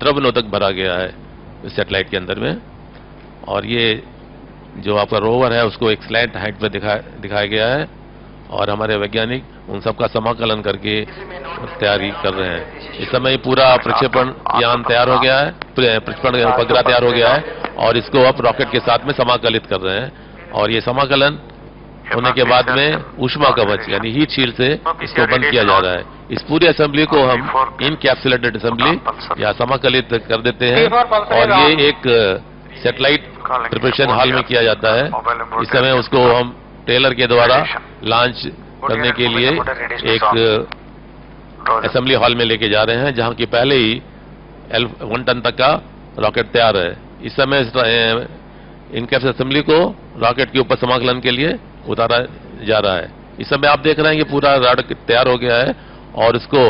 द्रवनिरोधक भरा गया है इस सैटेलाइट के अंदर में। और ये जो आपका रोवर है उसको एक स्लैंट हाइट पर दिखाया गया है और हमारे वैज्ञानिक उन सब का समाकलन करके तैयारी कर रहे हैं। इस समय पूरा प्रक्षेपण यान तैयार हो गया है, प्रक्षेपण उपग्रह तैयार हो गया है और इसको अब रॉकेट के साथ में समाकलित कर रहे हैं। और ये समाकलन होने के बाद में ऊष्मा कवच यानी हीट शील्ड से इसको बंद किया जा रहा है। इस पूरी असेंबली को हम इनकैप्सुलेटेड असेंबली या समाकलित कर देते हैं और ये एक सैटेलाइट प्रिपरेशन हॉल में किया जाता है। इस समय उसको हम टेलर के द्वारा लॉन्च करने के लिए एक असेंबली हॉल में लेके जा रहे हैं, जहां की पहले ही 1 टन तक का रॉकेट तैयार है। इस समय इनकैप्स असेंबली को रॉकेट के ऊपर समाकलन के लिए उतारा जा रहा है। इस समय आप देख रहे हैं कि पूरा रॉकेट तैयार हो गया है और इसको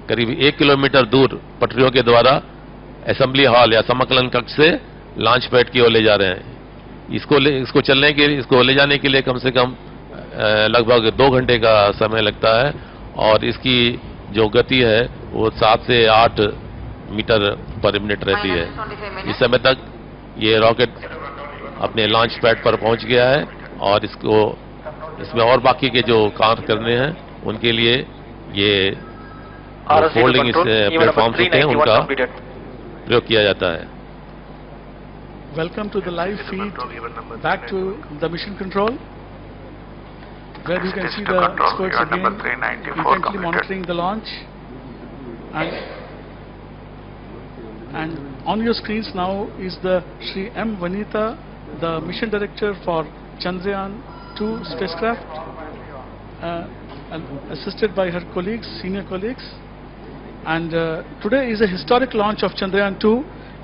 करीब 1 किलोमीटर दूर पटरियों के द्वारा असेंबली हॉल या समाकलन कक्ष से लॉन्च पैड की ओर ले जा रहे हैं। इसको ले जाने के लिए कम से कम लगभग 2 घंटे का समय लगता है और इसकी जो गति है वो 7 से 8 मीटर पर मिनट रहती है। इस समय तक ये रॉकेट अपने लॉन्च पैड पर पहुंच गया है और इसमें और बाकी के जो काम करने हैं उनके लिए ये फोल्डिंग प्लेटफॉर्म होते हैं उनका प्रयोग किया जाता है। Welcome to the live feed back to the mission control, where you can see the experts again intently monitoring the launch. And on your screens now is the Shri M. Vanitha, the mission director for Chandrayaan-2 spacecraft, and assisted by her colleagues, senior colleagues. And today is a historic launch of Chandrayaan-2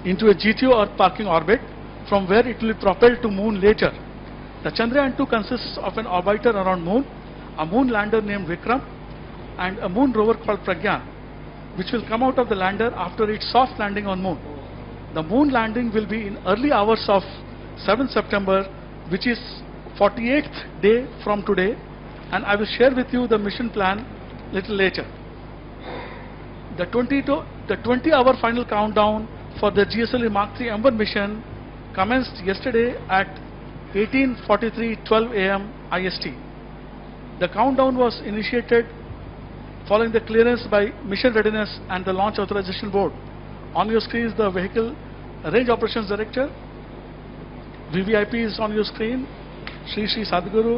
into a GTO or parking orbit, from where it will be propelled to Moon later. The Chandrayaan-2 consists of an orbiter around Moon, a Moon lander named Vikram, and a Moon rover called Pragyan, which will come out of the lander after its soft landing on Moon. The Moon landing will be in early hours of 7th September, which is 48th day from today, and I will share with you the mission plan little later. The 20-hour final countdown for the GSLV MkIII-M1 mission commenced yesterday at 18:43:12 a.m. IST. The countdown was initiated following the clearance by Mission Readiness and the Launch Authorization Board. On your screen is the Vehicle Range Operations Director. VVIP is on your screen, Sri Sadhguru,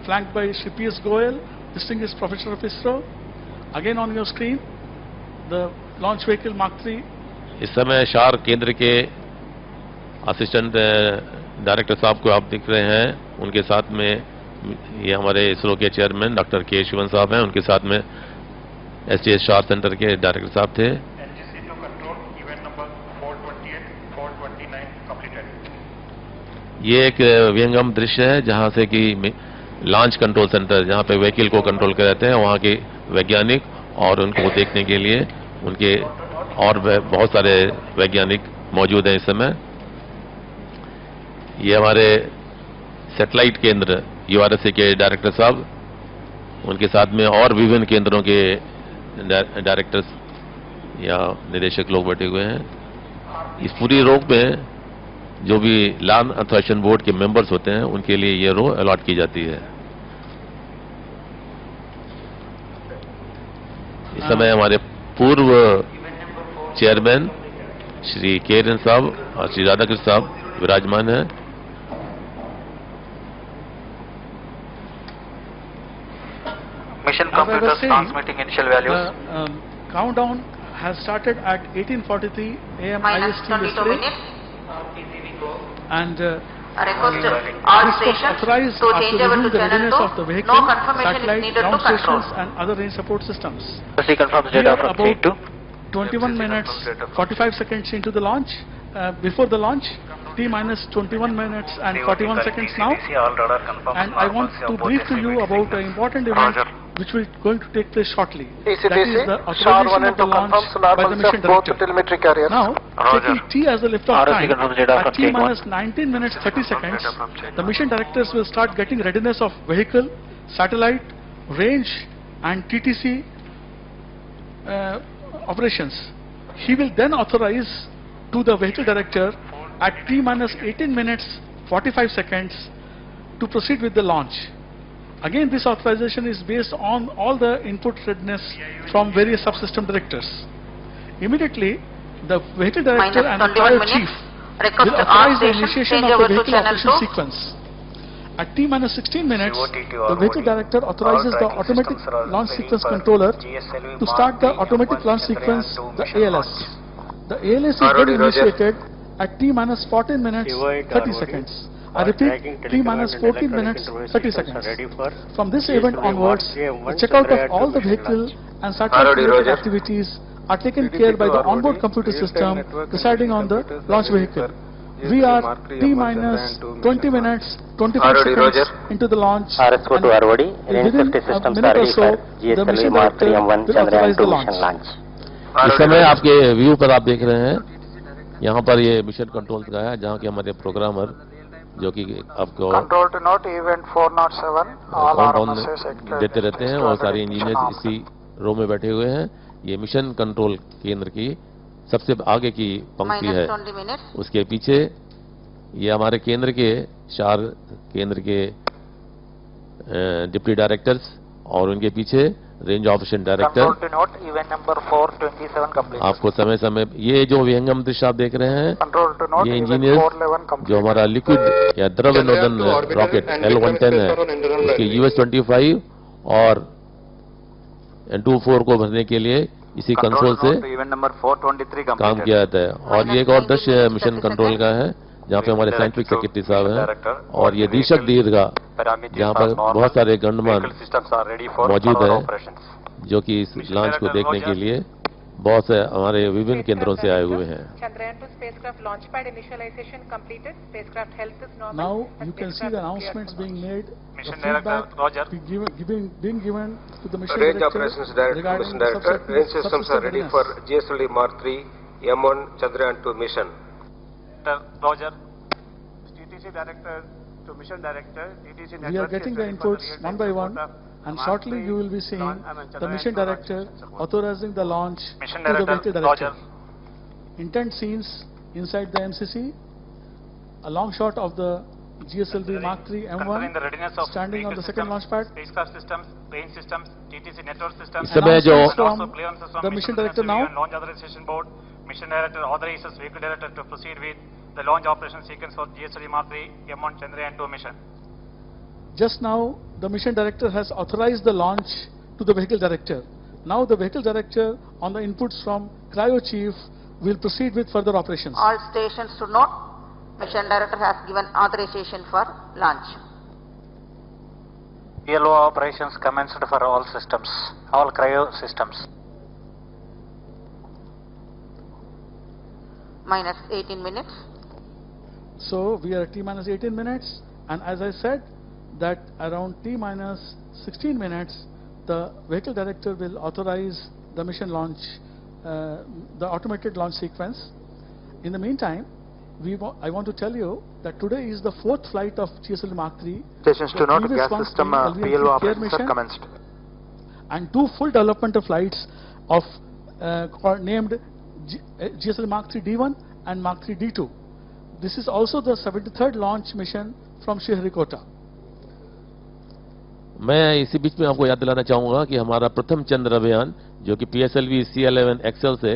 flanked by Sri P.S. Goel, Distinguished Professor of ISRO. Again on your screen, the Launch Vehicle MkIII. इस समय शार केंद्र के assistant director साहब को आप दिख रहे हैं, उनके साथ में ये हमारे इसरो के चेयरमैन डॉक्टर के शिवन साहब हैं, उनके साथ में STS SHAR सेंटर के डायरेक्टर साहब थे। ये एक विहंगम दृश्य है जहां से कि लॉन्च कंट्रोल सेंटर, जहां पे व्हीकल को कंट्रोल कर रहते हैं, वहां के वैज्ञानिक और उनको देखने के लिए उनके और बहुत सारे वैज्ञानिक मौजूद हैं इस समय। ये हमारे सैटेलाइट केंद्र URSA के डायरेक्टर साहब, उनके साथ में और विभिन्न केंद्रों के डायरेक्टर्स या निदेशक लोग बैठे हुए हैं। इस पूरी रो में जो भी लॉन्च ऑथराइजेशन बोर्ड के मेंबर्स होते हैं उनके लिए ये रो अलॉट की जाती है। इस समय हमारे पूर्व चेयरमैन श्री केरन साहब और श्री राधाकृष्ण साहब विराजमान हैं। Mission computers transmitting initial values. The countdown has started at 18:43 a.m. IST yesterday, and all this was authorized to after change over reviewing to the channel readiness 2. of the vehicle, No confirmation is satellite, needed ground to control. stations, and other range support systems. He confirms We data are from about 3-2. 21 minutes 45 seconds into the launch. Before the launch, T-minus 21 minutes and 41 seconds now, and I want to brief to you about an important event which will going to take place shortly. That is the authorization of the launch by the mission director. Now, taking T as the liftoff time, at T-minus 19 minutes 30 seconds, the mission directors will start getting readiness of vehicle, satellite, range and TTC operations. He will then authorize to the vehicle director at T-minus 18 minutes 45 seconds to proceed with the launch. Again, this authorization is based on all the input readiness from various subsystem directors. Immediately, the vehicle director and the cryo chief will authorize the initiation of the vehicle operation sequence. At T-minus 16 minutes, the vehicle director authorizes the automatic launch sequence controller to start the automatic launch sequence, the ALS. The ALS is then initiated at T-minus 14 minutes 30 seconds. I repeat, T-minus 14 minutes 30 seconds. From this event onwards, the checkout of all the vehicle and satellite-related activities are taken care by the onboard computer system residing on the launch vehicle. We are T-minus 20 minutes 25 seconds into the launch, and within a minute or so, the mission director will authorize the launch. इस समय आपके view पर आप देख रहे हैं, यहाँ पर ये मिशन कंट्रोल का है, जहाँ के हमारे प्रोग्रामर जो कि आपको Control to note event 407. All RMSs देते रहते हैं और सारे इंजीनियर इसी रो में बैठे हुए हैं। ये मिशन कंट्रोल केंद्र की सबसे आगे की पंक्ति है। उसके पीछे ये हमारे केंद्र के शार केंद्र के डिप्टी डायरेक्टर्स और उनके पीछे रेंज ऑपरेशन डायरेक्टर। आपको समय समय ये जो विहंगम दृश्य आप देख रहे हैं, ये इंजीनियर जो हमारा लिक्विड या द्रव नोदन रॉकेट L-110 है, उसके US-25 और N-24 को भरने के लिए इसी कंसोल से काम किया जाता है। और ये एक और दृश्य मिशन कंट्रोल का है, जहाँ पे हमारे साइंटिफिक सेक्रेटरी साहब हैं, और ये दीक्षक दीर्घा जहाँ पर बहुत सारे गणमान मौजूद है, जो कि इस लॉन्च को देखने के लिए बहुत से हमारे विभिन्न केंद्रों से आए हुए हैं। Chandrayaan-2 spacecraft launch pad initialization completed. Spacecraft health is normal. Now you can see the announcements being made. The feedback being given to the mission Range director Operations Director, Mission Director. Range systems are ready for GSLV MkIII-M1 Chandrayaan-2 mission. Roger. TTC Director to Mission Director. TTC we are getting the inputs one by one, and shortly you will be seeing the mission director authorizing the launch to the vehicle director. Intent scenes inside the MCC, a long shot of the GSLV MkIII-M1 standing on the second launch pad. Spacecraft systems, range systems, TTC network systems. The mission director now. Launch authorization board. Mission Director authorizes vehicle director to proceed with the launch operation sequence for GSLV MkIII-M1 Chandrayaan-2 mission. Just now, the mission director has authorized the launch to the vehicle director. Now the vehicle director, on the inputs from cryo chief, will proceed with further operations. All stations to note, mission director has given authorization for launch. PLO operations commenced for all systems, all cryo systems. Minus 18 minutes. So we are at T-minus 18 minutes, and as I said, that around T-minus 16 minutes, the vehicle director will authorize the mission launch, the automated launch sequence. In the meantime, I want to tell you that today is the 4th flight of GSLV MkIII. Stations to note, gas system PLO operations are commenced. And 2 full developmental flights of named GSLV MkIII-D1 and MkIII-D2. This is also the 73rd launch mission from Sriharikota. मैं इसी बीच में आपको याद दिलाना चाहूँगा कि हमारा प्रथम चंद्र अभियान जो कि PSLV CL11XL से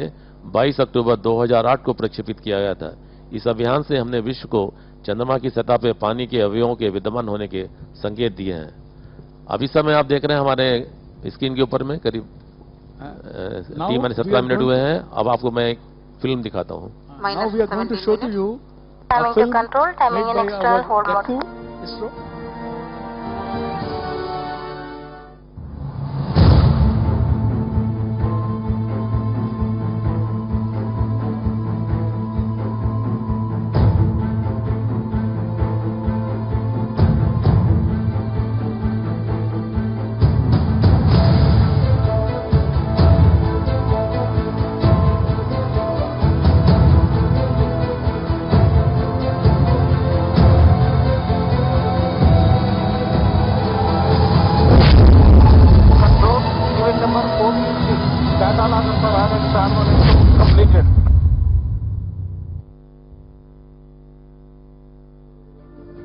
22 अक्टूबर 2008 को प्रक्षेपित किया गया था। इस अभियान से हमने विश्व को चंद्रमा की सतह पर पानी के अवयवों के विद्यमान होने के संकेत दिए हैं। अब इस समय आप देख रहे हैं हमारे स्क्रीन के ऊपर में करीब 17 मिनट हुए हैं। अब आपको मैं एक फिल्म दिखाता हूँ। Now we are going to show to you Timing to control, timing in external hold mode. ISRO.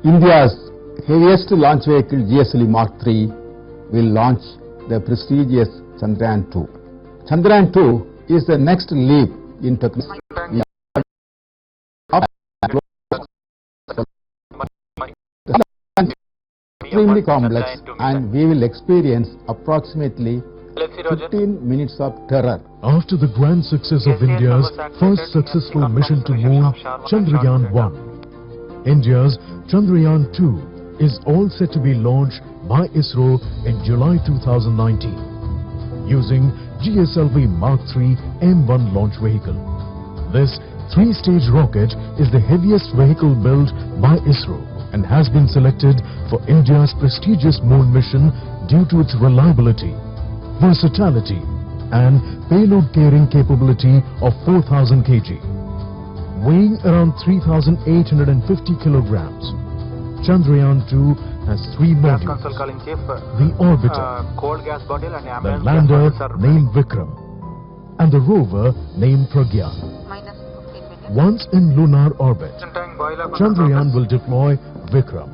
India's heaviest launch vehicle GSLV MkIII will launch the prestigious Chandrayaan-2. Chandrayaan-2 is the next leap in technology. Extremely complex, and we will experience approximately 15 minutes of terror. After the grand success of India's first successful mission to Moon, Chandrayaan-1, India's Chandrayaan-2 is all set to be launched by ISRO in July 2019 using GSLV MkIII-M1 launch vehicle. This three-stage rocket is the heaviest vehicle built by ISRO and has been selected for India's prestigious moon mission due to its reliability, versatility and payload carrying capability of 4,000 kg. Weighing around 3,850 kilograms, Chandrayaan-2 has three modules: the orbiter, the lander named Vikram, and the rover named Pragyan. Once in lunar orbit, Chandrayaan will deploy Vikram,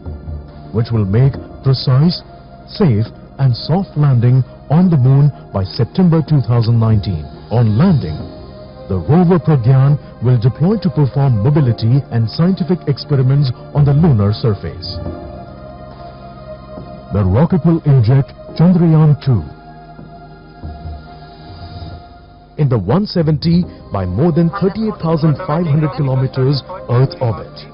which will make precise, safe and soft landing on the moon by September 2019. On landing, the rover Pragyan will deploy to perform mobility and scientific experiments on the lunar surface. The rocket will inject Chandrayaan-2 in the 170 by more than 38,500 kilometers Earth orbit.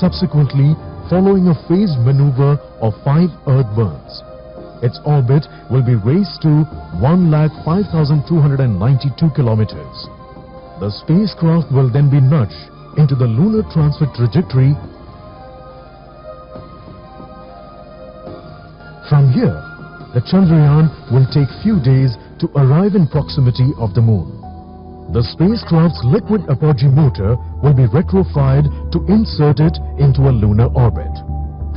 Subsequently, following a phased maneuver of 5 Earth burns, its orbit will be raised to 1,05,292 kilometers. The spacecraft will then be nudged into the lunar transfer trajectory. From here, the Chandrayaan will take few days to arrive in proximity of the moon. The spacecraft's liquid apogee motor will be retrofired to insert it into a lunar orbit.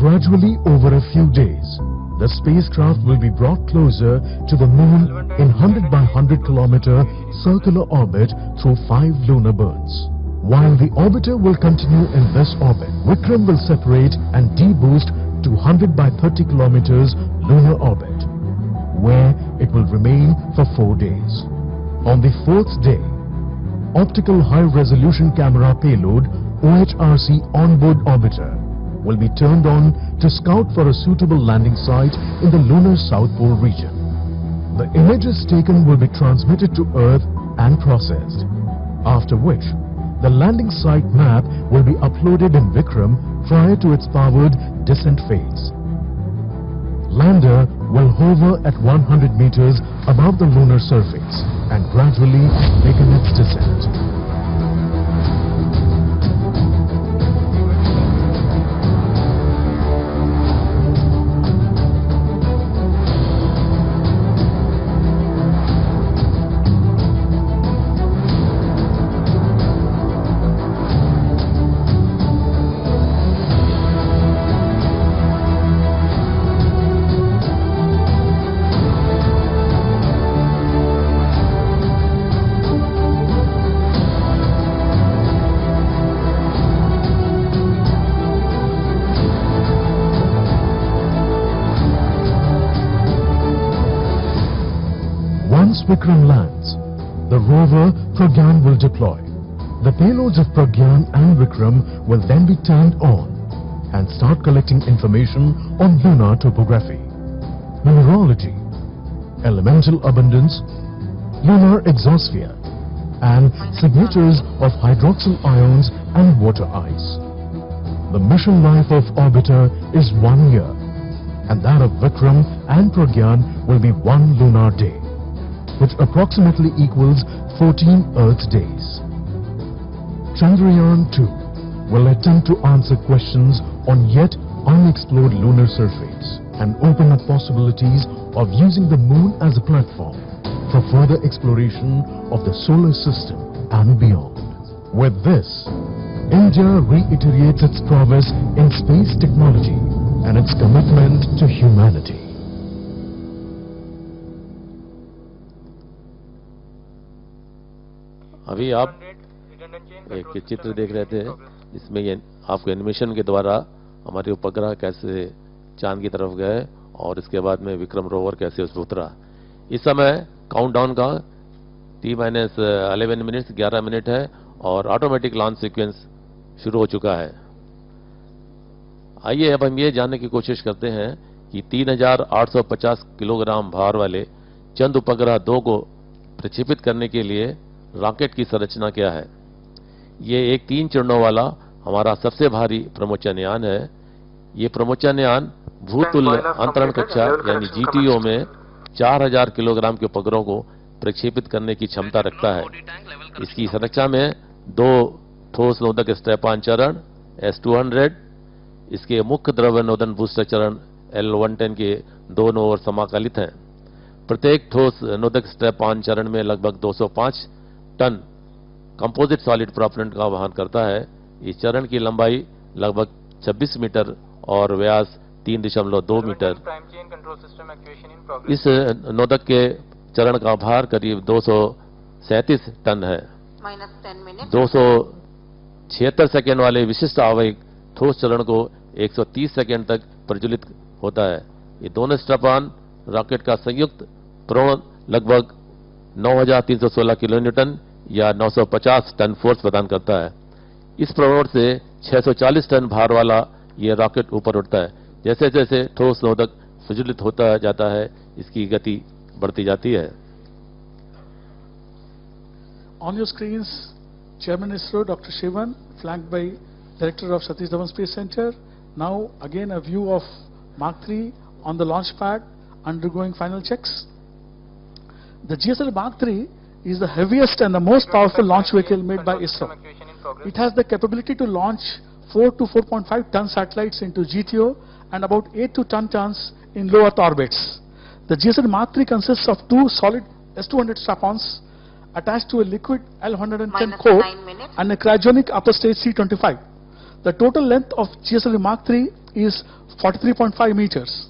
Gradually, over a few days, the spacecraft will be brought closer to the moon in 100 by 100 kilometer circular orbit through 5 lunar burns. While the orbiter will continue in this orbit, Vikram will separate and deboost to 100 by 30 kilometers lunar orbit, where it will remain for 4 days. On the 4th day, Optical High-Resolution Camera Payload OHRC onboard orbiter will be turned on to scout for a suitable landing site in the lunar South Pole region. The images taken will be transmitted to Earth and processed, after which the landing site map will be uploaded in Vikram prior to its powered descent phase. Lander will hover at 100 meters above the lunar surface and gradually begin its descent. Once Vikram lands, the rover Pragyan will deploy. The payloads of Pragyan and Vikram will then be turned on and start collecting information on lunar topography, mineralogy, elemental abundance, lunar exosphere, and signatures of hydroxyl ions and water ice. The mission life of orbiter is 1 year, and that of Vikram and Pragyan will be 1 lunar day, which approximately equals 14 Earth days. Chandrayaan-2 will attempt to answer questions on yet unexplored lunar surface and open up possibilities of using the moon as a platform for further exploration of the solar system and beyond. With this, India reiterates its prowess in space technology and its commitment to humanity. अभी आप एक चित्र देख रहे थे इसमें ये आपको एनिमेशन के द्वारा हमारे उपग्रह कैसे चांद की तरफ गए और इसके बाद में विक्रम रोवर कैसे उस पर उतरा। इस समय काउंटडाउन का T-11 मिनट्स 11 मिनट है और ऑटोमेटिक लॉन्च सीक्वेंस शुरू हो चुका है। आइए अब हम ये जानने की कोशिश करते हैं कि 3850 किलोग्राम भार वाले चंद्र उपग्रह 2 को प्रक्षेपित करने के लिए रॉकेट की संरचना क्या है। ये एक 3 चरणों वाला हमारा सबसे भारी प्रमोचन यान है। ये प्रमोचन यान भूतुल्य अंतरण कक्षा यानी GTO में 4000 किलोग्राम के उपग्रहों को प्रक्षेपित करने की क्षमता रखता है। इसकी संरचना में 2 ठोस नोदक स्ट्रैप-ऑन चरण S200, इसके मुख्य द्रव्य नोदन बूस्टर चरण L110 के दोनों ओर समाकलित हैं। प्रत्येक ठोस नोदक स्ट्रैप-ऑन चरण में लगभग 205 टन कंपोजिट सॉलिड प्रोपेलेंट का वहन करता है। इस चरण की लंबाई लगभग 26 मीटर और व्यास 3.2 मीटर। इस नोदक के चरण का भार करीब 237 टन है। 276 सेकेंड वाले विशिष्ट आवयिक ठोस चरण को 130 सेकेंड तक प्रज्वलित होता है। ये दोनों स्ट्रैप-ऑन रॉकेट का संयुक्त प्रवण लगभग 9316 किलो न्यूटन या 950 टन फोर्स प्रदान करता है। इस प्रवण से 640 टन भार वाला ये रॉकेट ऊपर उठता है। जैसे जैसे ठोस नोदक प्रज्वलित होता जाता है, इसकी गति बढ़ती जाती है। On your screens, Chairman ISRO Dr. Shivan, flanked by Director of Satish Dhawan Space Center. Now again a view of Mark III on the launch pad undergoing final checks. The GSLV MkIII is the heaviest and the most powerful launch vehicle made by ISRO. It has the capability to launch 4 to 4.5 ton satellites into GTO and about 8 to 10 tons in low Earth orbits. The GSLV MkIII consists of 2 solid S200 strap-ons attached to a liquid L110 core and a cryogenic upper stage C25. The total length of GSLV MkIII is 43.5 meters.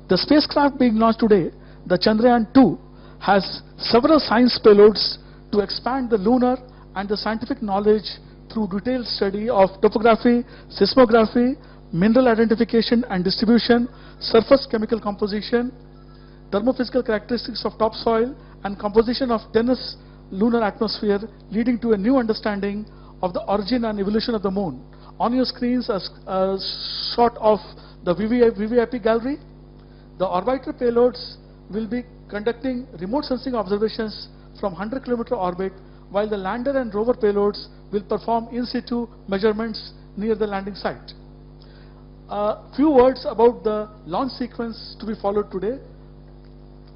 The spacecraft being launched today, the Chandrayaan-2, has several science payloads to expand the lunar and the scientific knowledge through detailed study of topography, seismography, mineral identification and distribution, surface chemical composition, thermo-physical characteristics of topsoil, and composition of tenuous lunar atmosphere, leading to a new understanding of the origin and evolution of the moon. On your screens, a shot of the VVIP gallery. The orbiter payloads will be conducting remote sensing observations from 100-kilometer orbit, while the lander and rover payloads will perform in situ measurements near the landing site. A few words about the launch sequence to be followed today.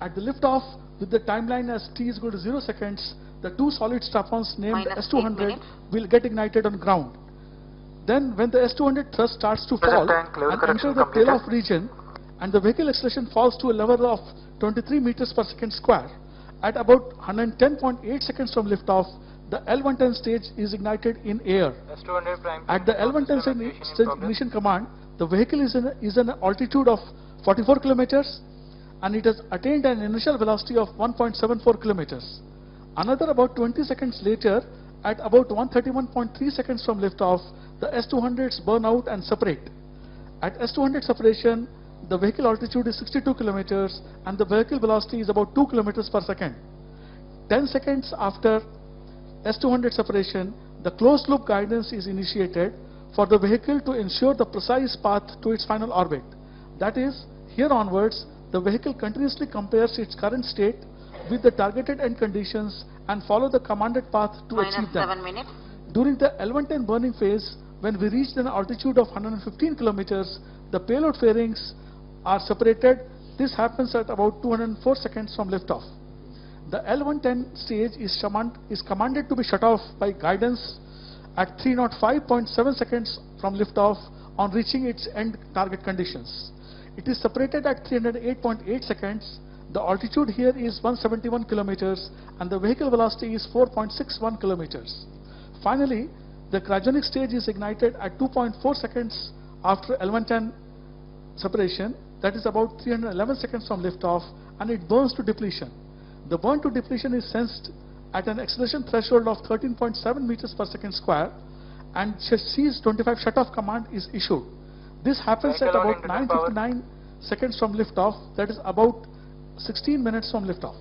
At the liftoff, with the timeline as t is equal to 0 seconds, the 2 solid strap-ons named S200 will get ignited on ground. Then, when the S200 thrust starts to fall and enter the tail-off region, and the vehicle acceleration falls to a level of 23 meters per second square, at about 110.8 seconds from liftoff, the L110 stage is ignited in air. At the L110 stage ignition command, the vehicle is in an altitude of 44 kilometers and it has attained an initial velocity of 1.74 kilometers. Another about 20 seconds later, at about 131.3 seconds from liftoff, the S200s burn out and separate. At S200 separation, the vehicle altitude is 62 kilometers and the vehicle velocity is about 2 kilometers per second. 10 seconds after S200 separation, the closed loop guidance is initiated for the vehicle to ensure the precise path to its final orbit. That is, here onwards, the vehicle continuously compares its current state with the targeted end conditions and follow the commanded path to achieve them. During the L110 burning phase, when we reached an altitude of 115 kilometers, the payload fairings are separated. This happens at about 204 seconds from liftoff. The L110 stage is commanded to be shut off by guidance at 305.7 seconds from liftoff on reaching its end target conditions. It is separated at 308.8 seconds. The altitude here is 171 kilometers and the vehicle velocity is 4.61 kilometers. Finally, the cryogenic stage is ignited at 2.4 seconds after L110 separation, that is about 311 seconds from liftoff, and it burns to depletion. The burn to depletion is sensed at an acceleration threshold of 13.7 meters per second square, and Cs-25 shut-off command is issued. This happens at about 9:59 seconds from liftoff, that is about 16 minutes from liftoff.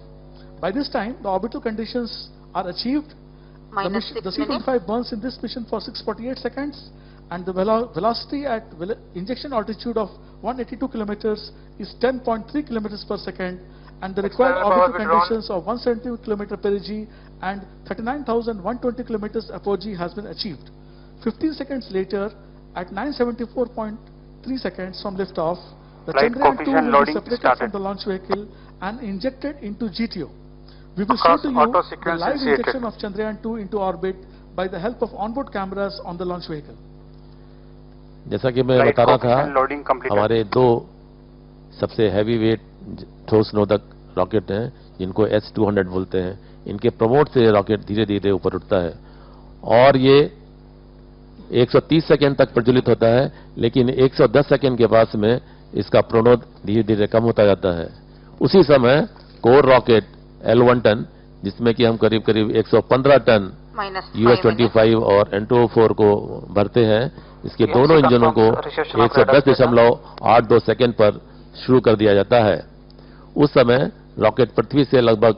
By this time, the orbital conditions are achieved. The C-25 burns in this mission for 648 seconds, and the velocity at injection altitude of 182 kilometers is 10.3 kilometers per second, and the required orbital conditions of 170 kilometer perigee and 39,120 kilometers apogee has been achieved. 15 seconds later, at 974.3 seconds from liftoff, the Chandrayaan-2 will be separated from the launch vehicle and injected into GTO. We will show to you the live injection of Chandrayaan-2 into orbit by the help of onboard cameras on the launch vehicle. जैसा कि मैं बता रहा था, हमारे दो सबसे heavy weight ठोस नोदक रॉकेट हैं, जिनको S-200 बोलते हैं. इनके प्रमोट से रॉकेट धीरे धीरे ऊपर उठता है और ये 130 सेकेंड तक प्रज्वलित होता है, लेकिन 110 सेकेंड के पास में इसका प्रणोद धीरे धीरे कम होता जाता है. उसी समय कोर रॉकेट L1 टन, जिसमें कि हम करीब करीब 115 टन US-25 और N2O4 को भरते हैं, इसके दोनों इंजनों को 110.82 सेकेंड पर शुरू कर दिया जाता है. उस समय रॉकेट पृथ्वी से लगभग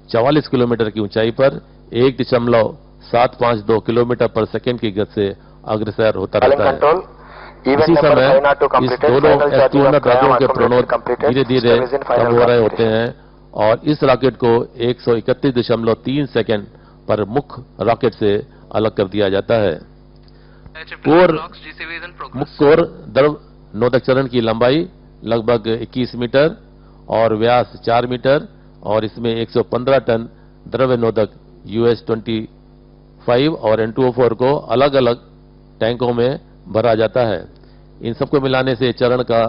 44 किलोमीटर की ऊंचाई पर 1.752 किलोमीटर पर सेकेंड की गति से अग्रसर होता रहता है. इसी समय इस दोनों S-200 रॉकेटों के प्रणोद धीरे धीरे कम हो रहे होते हैं और इस रॉकेट को 131.3 सेकेंड पर मुख्य रॉकेट से अलग कर दिया जाता है. मुख्य कोर द्रव नोदक चरण की लंबाई लगभग 21 मीटर और व्यास 4 मीटर और इसमें 115 टन द्रव्य नोदक US-25 और N2O4 को अलग अलग टैंकों में भरा जाता है. इन सबको मिलाने से चरण का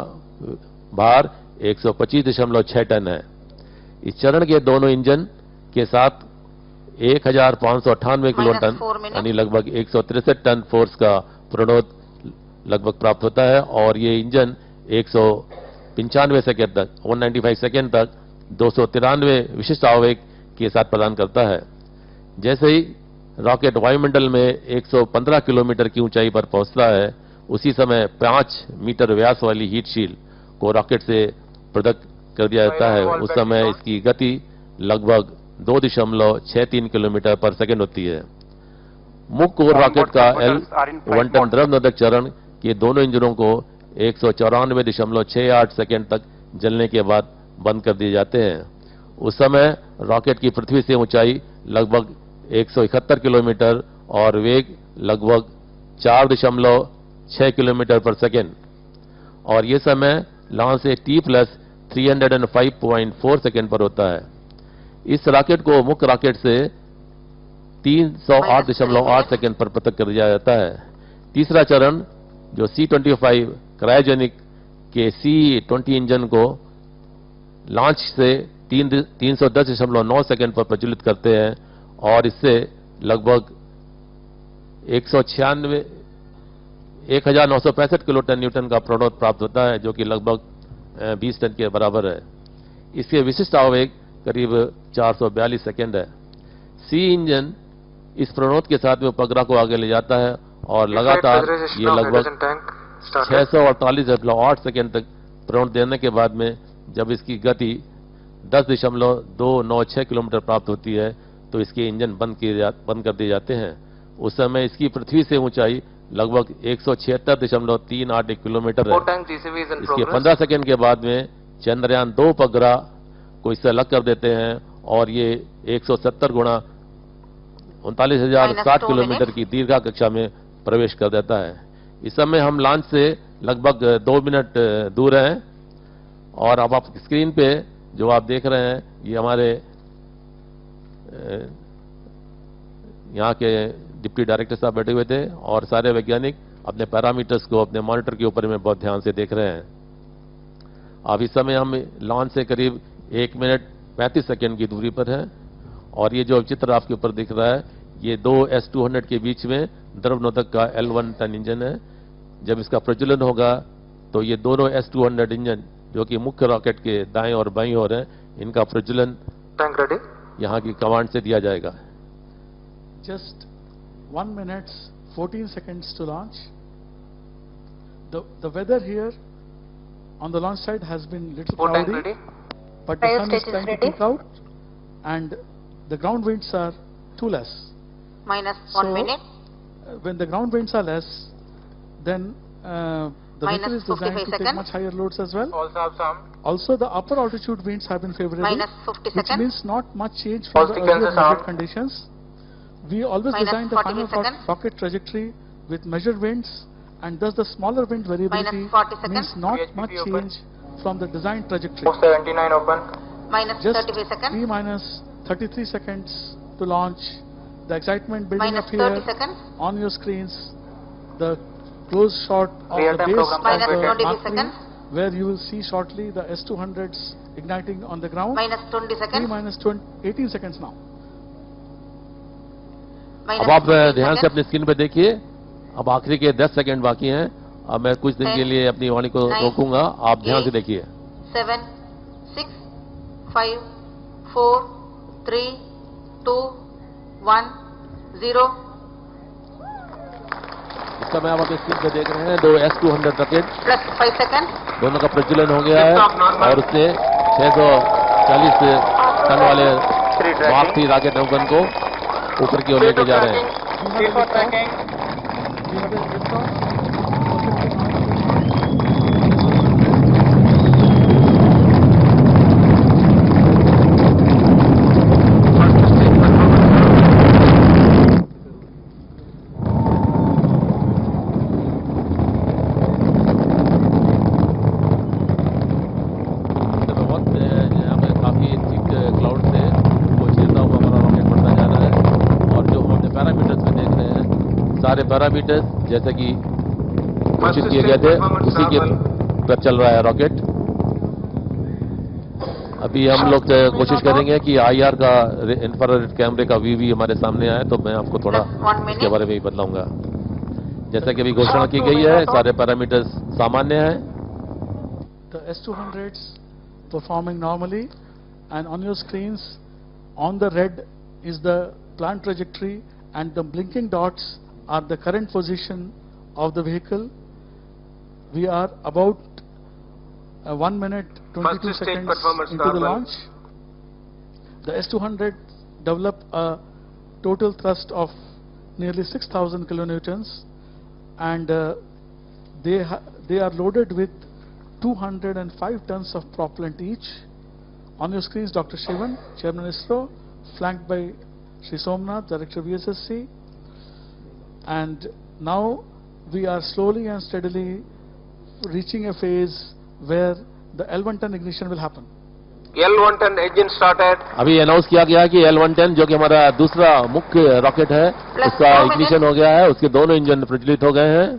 भार 125.6 टन है. इस चरण के दोनों इंजन के साथ 1598 किलो टन यानी लगभग 163 टन फोर्स का प्रणोद लगभग प्राप्त होता है और ये इंजन 195 सेकेंड तक 195 सेकेंड तक 293 विशिष्ट आवेग के साथ प्रदान करता है. जैसे ही रॉकेट वायुमंडल में 115 किलोमीटर की ऊंचाई पर पहुंचता है, उसी समय 5 मीटर व्यास वाली हीट शील्ड को रॉकेट से पृथक कर दिया जाता है. उस समय इसकी गति लगभग 2.63 किलोमीटर पर सेकेंड होती है. मुख्य कोर रॉकेट का L1 टन द्रव नोदक चरण के दोनों इंजनों को 194.68 सेकेंड तक जलने के बाद बंद कर दिए जाते हैं. उस समय रॉकेट की पृथ्वी से ऊंचाई लगभग 171 किलोमीटर और वेग लगभग 4.6 किलोमीटर पर सेकेंड और ये समय लॉन्च से T+305.4 सेकेंड पर होता है. इस रॉकेट को मुख्य रॉकेट से 308.8 सेकेंड पर पृथक कर दिया जाता है. तीसरा चरण जो C-25 क्रायोजेनिक के C-20 इंजन को लॉन्च से 310.9 सेकेंड पर प्रज्वलित करते हैं और इससे लगभग 1965 किलो टन न्यूटन का प्रणोद प्राप्त होता है, जो कि लगभग 20 टन के बराबर है. इसके विशिष्ट आवेग करीब 442 सेकेंड है. सी इंजन इस प्रणोद के साथ में उपग्रह को आगे ले जाता है और लगातार ये लगभग 648.8 सेकेंड तक प्रणोद देने के बाद में जब इसकी गति 10.296 किलोमीटर प्राप्त होती है तो इसके इंजन बंद कर दिए जाते हैं. उस समय इसकी पृथ्वी से ऊंचाई लगभग 176.381 किलोमीटर है. इसके 15 सेकेंड के बाद में चंद्रयान-2 उपग्रह को इससे अलग कर देते हैं और ये 170 गुणा 39,060 किलोमीटर की दीर्घा कक्षा में प्रवेश कर देता है. इस समय हम लॉन्च से लगभग 2 मिनट दूर हैं और अब आप स्क्रीन पे जो आप देख रहे हैं ये हमारे यहाँ के डिप्टी डायरेक्टर साहब बैठे हुए थे और सारे वैज्ञानिक अपने पैरामीटर्स को अपने मॉनिटर के ऊपर में बहुत ध्यान से देख रहे हैं. अब इस समय हम लॉन्च से करीब 1 मिनट 35 सेकेंड की दूरी पर है और ये जो चित्र आपके ऊपर दिख रहा है ये दो S-200 के बीच में द्रव नोदक का L1 टन इंजन है. जब इसका प्रज्वलन होगा तो ये दोनों S-200 इंजन जो कि मुख्य रॉकेट के दाएं और बाईं ओर है, इनका प्रज्वलन यहाँ की कमांड से दिया जाएगा. Just 1 minute 14 seconds to launch. The weather here on the launch site has been little cloudy, but the sun is trying to peek out, and the ground winds are too less. Minus 1 minute. When the ground winds are less, then the vehicle is designed to take much higher loads as well. Also, the upper altitude winds have been favorable, minus 50 which seconds. means not much change from the earlier measured conditions. We always Minus design the 40 final seconds. rocket trajectory with measured winds, and thus the smaller wind variability Minus 40 means seconds. not much change from the design trajectory. 79 open. Minus Just 33 seconds. T minus 33 seconds to launch. The excitement building Minus up here 30 seconds. on your screens. The close shot of the Real-time base program of Minus the 20 Mark III, seconds. where you will see shortly the S200s igniting on the ground. Minus 20 T seconds. minus 18 seconds now. Minus अब आप 15 ध्यान से seconds. अपनी screen पे देखिए, अब आखिरी के 10 सेकंड बाकी हैं। अब मैं कुछ दिन के लिए अपनी वाणी को रोकूंगा, आप ध्यान से देखिए। 7, 6, 5, 4, 3, 2, 1, 0. इस समय आप अपनी स्क्रीन पे देख रहे हैं दो S200 रॉकेट, Plus 5 seconds. दोनों का प्रज्वलन हो गया है और उससे 640 टन वाले मार्क III रॉकेट नौगन को ऊपर की ओर लेके जा रहे हैं। We have a liftoff. यहाँ पे काफी थिक क्लाउड से वो झेलता हुआ हमारा रॉकेट बढ़ता जा रहा है, और जो हमने पैरामीटर्स में देख रहे हैं, सारे पैरामीटर्स जैसे कि घोषित किए गए थे उसी के पर चल रहा है रॉकेट। अभी हम लोग कोशिश करेंगे कि IR का इंफ्रारेड कैमरे का व्यू भी हमारे सामने आए, तो मैं आपको थोड़ा इसके बारे में भी बतलाऊंगा। जैसा कि अभी घोषणा की गई है, सारे पैरामीटर्स सामान्य हैं। The S200s performing normally, and on your screens on the red is the plant trajectory, and the blinking dots are the current position of the vehicle. We are about 1 minute 22 seconds into the launch. The S200 develop a total thrust of nearly 6,000 kilonewtons, and they are loaded with 205 tons of propellant each. On your screens, Dr. Shivan, Chairman ISRO, flanked by Sri Somnath, Director VSSC. And now we are slowly and steadily reaching a phase where the L110 ignition will happen. L110 engine started. अभी announce किया गया कि L110 जो कि हमारा दूसरा मुख्य rocket है, उसका इग्निशन हो गया है, उसके दोनों इंजन प्रज्वलित हो गए हैं,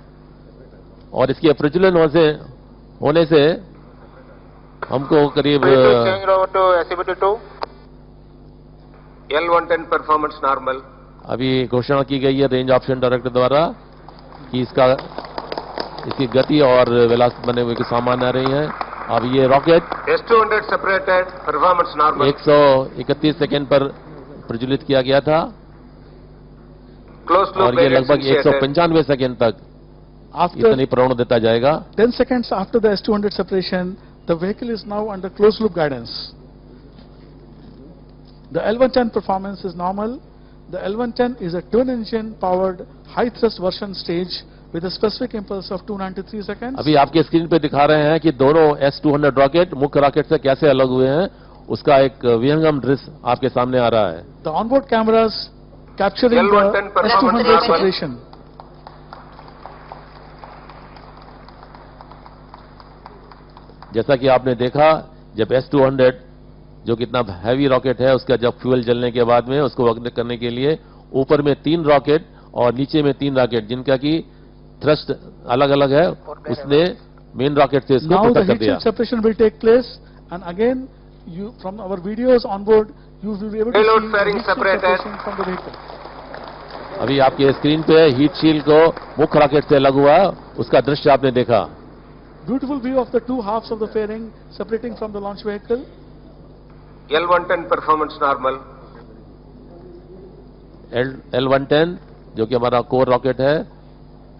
और इसके प्रज्वलन होने से हमको करीब L110 performance normal. अभी घोषणा की गई है रेंज ऑप्शन डायरेक्टर द्वारा कि इसकी गति और वेलोसिटी बने हुए के सामान आ रही हैं। अब ये rocket S200 separated, performance normal. 131 second पर प्रज्वलित किया गया था, Closed loop और ये लगभग initiated. 195 सेकंड तक After इतनी प्रण देता जाएगा। 10 seconds after the S200 separation, the vehicle is now under closed loop guidance. The L110 performance is normal. The L110 is a twin engine powered high thrust version stage with a specific impulse of 293 seconds. अभी आपके screen पे दिखा रहे हैं कि दोनों S200 rocket मुख्य rocket से कैसे अलग हुए हैं, उसका एक विहंगम दृश्य आपके सामने आ रहा है। The onboard cameras capturing L110 the S200 performance separation. जैसा कि आपने देखा, जब S200 जो कितना हैवी रॉकेट है, उसका जब फ्यूल जलने के बाद में उसको अग्नि करने के लिए ऊपर में 3 रॉकेट और नीचे में 3 रॉकेट जिनका की थ्रस्ट अलग अलग है, उसने मेन रॉकेट से इसको Now the पृथक कर heat दिया। shield separation will take place, and again, you from our videos on board, you will be able to Payload see fairing heat shield separated. separation from the vehicle. अभी आपके screen पे heat shield को मुख्य rocket से अलग हुआ, उसका दृश्य आपने देखा। Beautiful view of the two halves of the fairing separating from the launch vehicle. L110 performance normal. L110 जो कि हमारा कोर रॉकेट है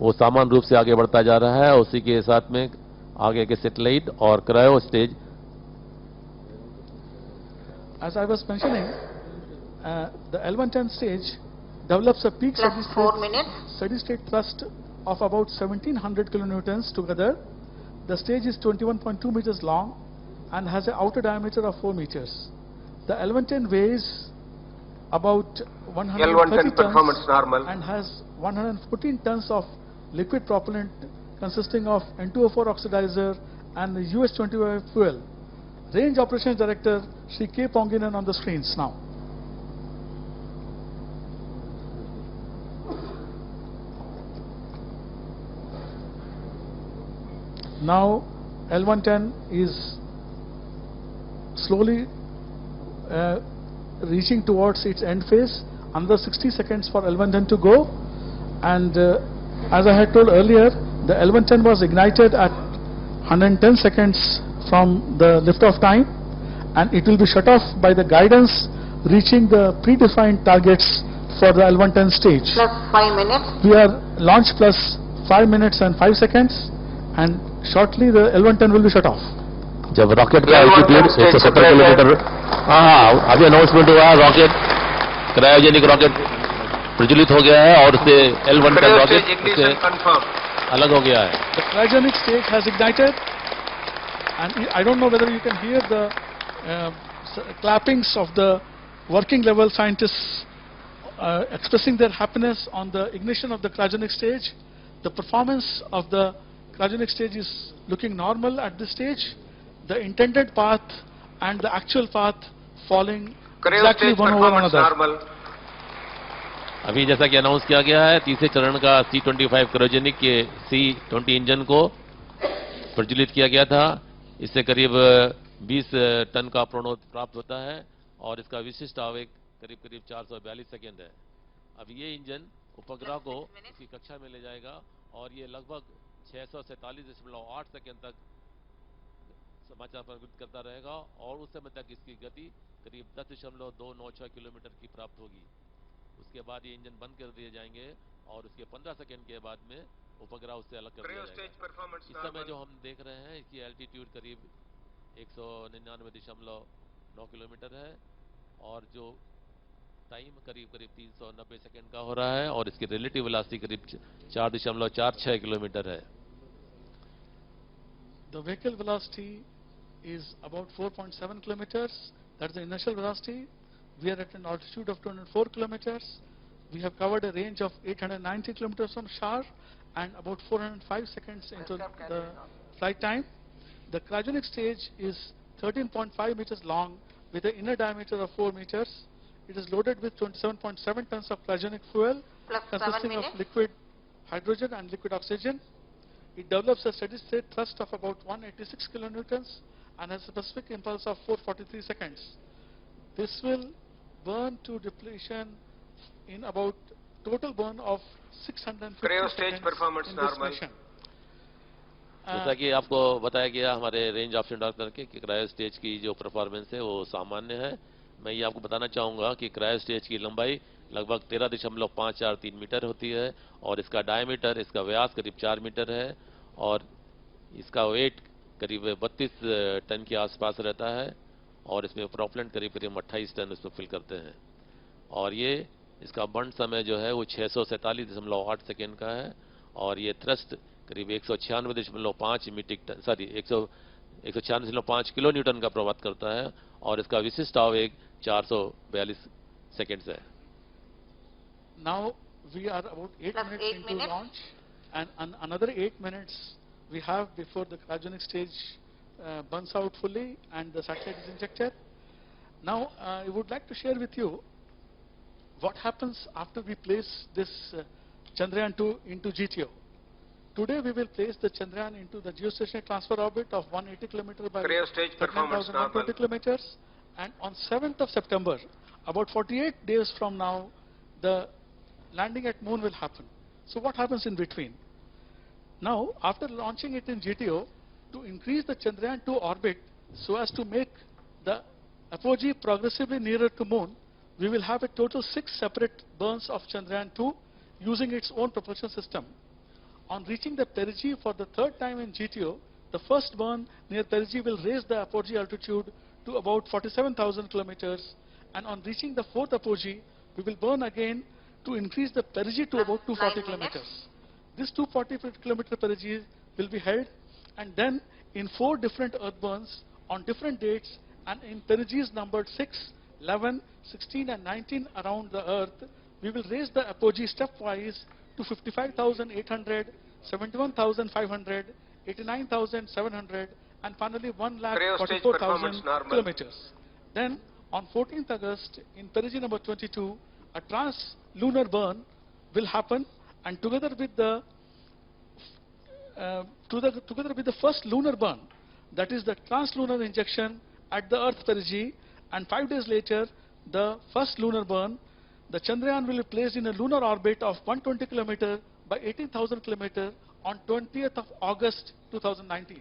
वो सामान्य रूप से आगे बढ़ता जा रहा है। उसी के साथ में आगे के सैटेलाइट और cryo stage. As I was mentioning, the L110 stage develops a peak Plus 4 minutes. steady state thrust of about 1700 kilonewtons together. The stage is 21.2 meters long and has an outer diameter of 4 meters. The L110 weighs about 130 L110 performance tons normal. and has 114 tons of liquid propellant consisting of N2O4 oxidizer and the US-25 fuel. Range Operations Director Sri K. Ponginen on the screens now. Now L110 is slowly reaching towards its end phase. Another 60 seconds for L110 to go, and as I had told earlier, the L110 was ignited at 110 seconds from the liftoff time, and it will be shut off by the guidance reaching the predefined targets for the L110 stage. Plus 5 minutes. We are launch plus 5 minutes and 5 seconds, and shortly the L110 will be shut off. जब rocket का altitude 170 kilometre, अभी announcement हुआ, rocket cryogenic rocket प्रज्वलित हो गया है और उससे L110 रॉकेट उससे अलग हो गया है. The cryogenic stage has ignited, and I don't know whether you can hear the clappings of the working level scientists expressing their happiness on the ignition of the cryogenic stage. The performance of the cryogenic stage is looking normal at this stage. The intended path and the actual path falling exactly one over another. अभी जैसा कि announce किया गया है, तीसरे चरण का C-25 cryogenic के C-20 इंजन को प्रज्वलित किया गया था. इससे करीब 20 टन का प्रणोद प्राप्त होता है और इसका विशिष्ट आवेग करीब 442 सेकेंड है. अब ये इंजन उपग्रह को इसकी कक्षा में ले जाएगा और ये लगभग 647.8 सेकेंड तक समाचार प्रसारित करता रहेगा और उस समय तक इसकी गति करीब 10.296 किलोमीटर की प्राप्त होगी. उसके बाद ये इंजन बंद कर दिए जाएंगे और उसके 15 सेकेंड के बाद में उपग्रह उससे अलग कर दिया जाएगा. इस समय जो हम देख रहे हैं इसकी एल्टीट्यूड करीब 199.9 किलोमीटर है और जो टाइम करीब 390 सेकेंड का हो रहा है और इसकी रिलेटिव वेलोसिटी करीब 4.46 किलोमीटर है. The vehicle velocity is about 4.7 kilometers. That's the initial velocity. We are at an altitude of 204 kilometers. We have covered a range of 890 kilometers from SHAR and about 405 seconds into the flight time. The cryogenic stage is 13.5 meters long with an inner diameter of 4 meters. It is loaded with 27.7 tons of cryogenic fuel consisting of liquid hydrogen and liquid oxygen. It develops a steady state thrust of about 186 kilonewtons and has a specific impulse of 443 seconds. This will burn to depletion in about total burn of 650 seconds performance in this mission. जैसा कि आपको बताया गया हमारे range option director के कि cryo stage की जो परफॉर्मेंस है वो सामान्य है. मैं ये आपको बताना चाहूँगा कि क्रायो स्टेज की लंबाई लगभग 13.543 मीटर होती है और इसका डायमीटर, इसका व्यास करीब 4 मीटर है और इसका वेट करीब 32 टन के आसपास रहता है और इसमें प्रोपेलेंट करीब 28 टन इसमें फिल करते हैं और ये इसका बर्न समय जो है वो 647.8 सेकेंड का है और ये थ्रस्ट करीब 196.5 मीट्रिक टन 196.5 किलो न्यूटन का प्रभावित करता है और इसका विशिष्ट आवेग 442 सेकेंड्स है. Now we are about 8 minutes into launch, and another 8 minutes we have before the cryogenic stage burns out fully and the satellite is injected. Now I would like to share with you what happens after we place this Chandrayaan-2 into GTO. Today we will place the Chandrayaan into the geostationary transfer orbit of 180 km by 39,120 kilometers, and on 7th of September, about 48 days from now, the landing at moon will happen. So what happens in between? Now, after launching it in GTO, to increase the Chandrayaan-2 orbit so as to make the apogee progressively nearer to moon, we will have a total 6 separate burns of Chandrayaan-2 using its own propulsion system. On reaching the perigee for the third time in GTO, the first burn near perigee will raise the apogee altitude to about 47,000 kilometers, and on reaching the fourth apogee, we will burn again to increase the perigee to about 240 kilometers. This 240 kilometer perigee will be held, and then in 4 different earth burns on different dates and in perigees numbered 6, 11, 16 and 19 around the earth, we will raise the apogee stepwise to 55,800, 71,500, 89,700 and finally 1,44,000 kilometers. Then on 14th August in perigee number 22, a trans-lunar burn will happen, and together with the first lunar burn, that is the trans-lunar injection at the Earth perigee, and 5 days later, the first lunar burn, the Chandrayaan will be placed in a lunar orbit of 120 km by 18,000 km on 20th of August 2019.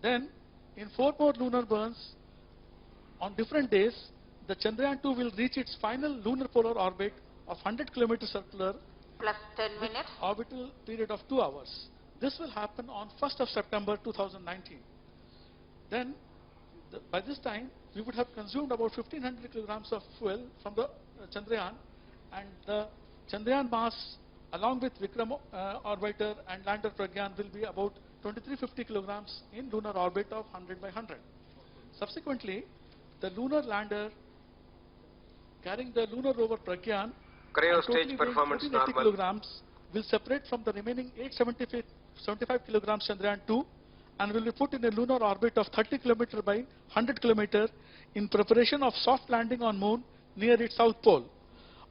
Then, in 4 more lunar burns on different days, the Chandrayaan-2 will reach its final lunar polar orbit of 100 km circular plus 10 minutes. Orbital period of 2 hours. This will happen on 1st of September 2019. Then, by this time, we would have consumed about 1500 kilograms of fuel from the Chandrayaan, and the Chandrayaan mass along with Vikram orbiter and lander Pragyan will be about 2350 kilograms in lunar orbit of 100 by 100. Subsequently, the lunar lander carrying the lunar rover Pragyan Cryo stage performance normal. kilograms will separate from the remaining 875 kilograms Chandrayaan-2 and will be put in a lunar orbit of 30 km by 100 km in preparation of soft landing on Moon near its south pole.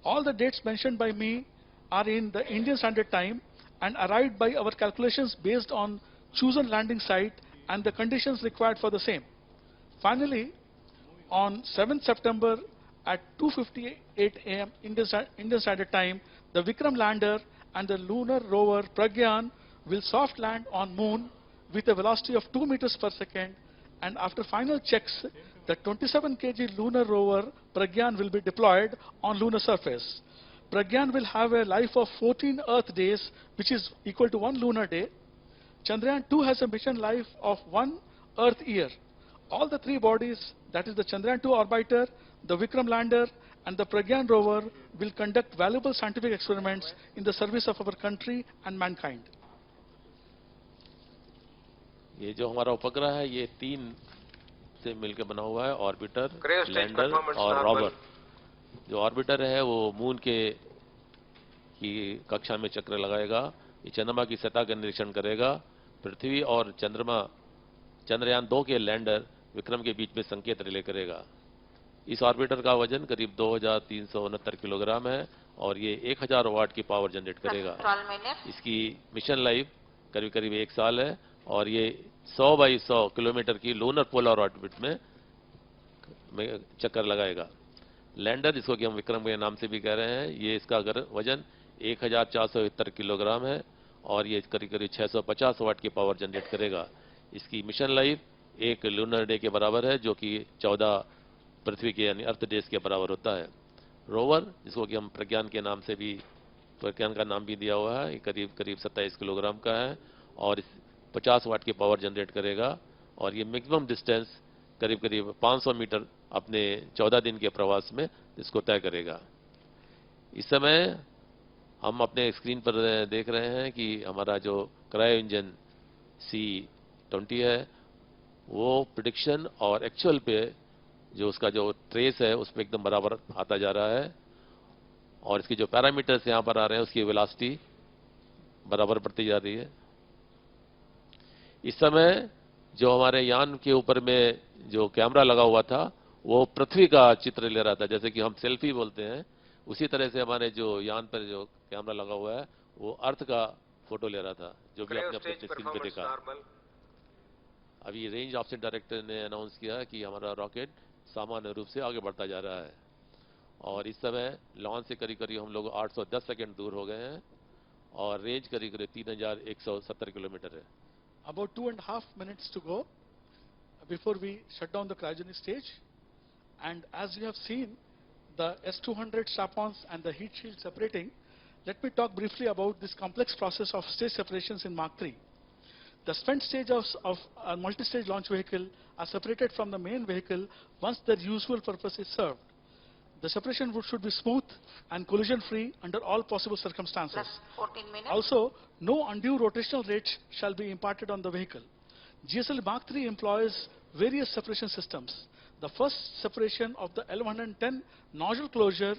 All the dates mentioned by me are in the Indian Standard Time and arrived by our calculations based on chosen landing site and the conditions required for the same. Finally, on 7th September at 2:58 AM Indian Standard Time, the Vikram lander and the lunar rover Pragyan will soft land on Moon with a velocity of 2 meters per second, and after final checks, the 27 kg lunar rover Pragyan will be deployed on lunar surface. Pragyan will have a life of 14 Earth days, which is equal to 1 lunar day. Chandrayaan-2 has a mission life of 1 Earth year. All the 3 bodies, that is the Chandrayaan-2 orbiter, the Vikram lander and the Pragyan rover, will conduct valuable scientific experiments in the service of our country and mankind. ये जो हमारा उपग्रह है ये 3 से मिलकर बना हुआ है, ऑर्बिटर, लैंडर और रोवर। जो ऑर्बिटर है वो मून की कक्षा में चक्र लगाएगा, ये चंद्रमा की सतह का निरीक्षण करेगा, पृथ्वी और चंद्रयान-2 के लैंडर विक्रम के बीच में संकेत रिले करेगा। इस ऑर्बिटर का वजन करीब 2369 किलोग्राम है और ये 1000 वाट की पावर जनरेट करेगा। इसकी मिशन लाइफ करीब करीब 1 साल है और ये 100 बाई 100 किलोमीटर की लूनर पोलर ऑर्बिट में चक्कर लगाएगा। लैंडर, जिसको कि हम विक्रम के नाम से भी कह रहे हैं, ये इसका वजन 1470 किलोग्राम है और ये करीब करीब 650 वाट की पावर जनरेट करेगा। इसकी मिशन लाइफ 1 लूनर डे के बराबर है, जो कि 14 पृथ्वी के यानी अर्थ डेज के बराबर होता है। रोवर, जिसको कि हम प्रज्ञान के नाम से भी, प्रज्ञान का नाम भी दिया हुआ है, करीब करीब 27 किलोग्राम का है और 50 वाट की पावर जनरेट करेगा और ये मैक्सिमम डिस्टेंस करीब करीब 500 मीटर अपने 14 दिन के प्रवास में इसको तय करेगा। इस समय हम अपने स्क्रीन पर देख रहे हैं कि हमारा जो क्रायो इंजन C20 है वो प्रेडिक्शन और एक्चुअल पे जो उसका जो ट्रेस है उस पर एकदम बराबर आता जा रहा है और इसकी जो पैरामीटर्स यहाँ पर आ रहे हैं उसकी वेलोसिटी बराबर बढ़ती जा रही है। इस समय जो हमारे यान के ऊपर में जो कैमरा लगा हुआ था वो पृथ्वी का चित्र ले रहा था, जैसे कि हम सेल्फी बोलते हैं, उसी तरह से हमारे जो यान पर जो कैमरा लगा हुआ है वो अर्थ का फोटो ले रहा था, जो भी आपने अपने स्क्रीन पे देखा। अभी रेंज ऑप्शन डायरेक्टर ने अनाउंस किया कि हमारा रॉकेट सामान्य रूप से आगे बढ़ता जा रहा है और इस समय लॉन्च से करीब करीब हम लोग 810 सेकंड दूर हो गए हैं और रेंज करीब करीब 3170 किलोमीटर है। About 2.5 minutes to go before we shut down the cryogenic stage, and as you have seen the S200 strap-ons and the heat shield separating, let me talk briefly about this complex process of stage separations in Mark III. The spent stage of a multi-stage launch vehicle are separated from the main vehicle once their usual purpose is served. The separation should be smooth and collision-free under all possible circumstances. Plus 14 minutes. Also, no undue rotational rate shall be imparted on the vehicle. GSLV Mark III employs various separation systems. The first separation of the L110 nozzle closure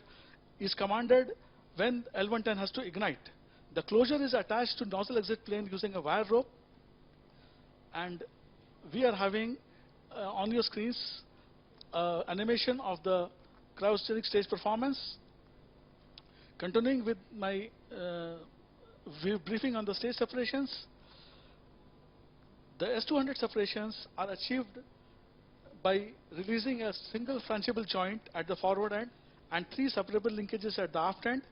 is commanded when L110 has to ignite. The closure is attached to nozzle exit plane using a wire rope, and we are having on your screens animation of the cryogenic stage performance. Continuing with my briefing on the stage separations, the S200 separations are achieved by releasing a single frangible joint at the forward end and 3 separable linkages at the aft end,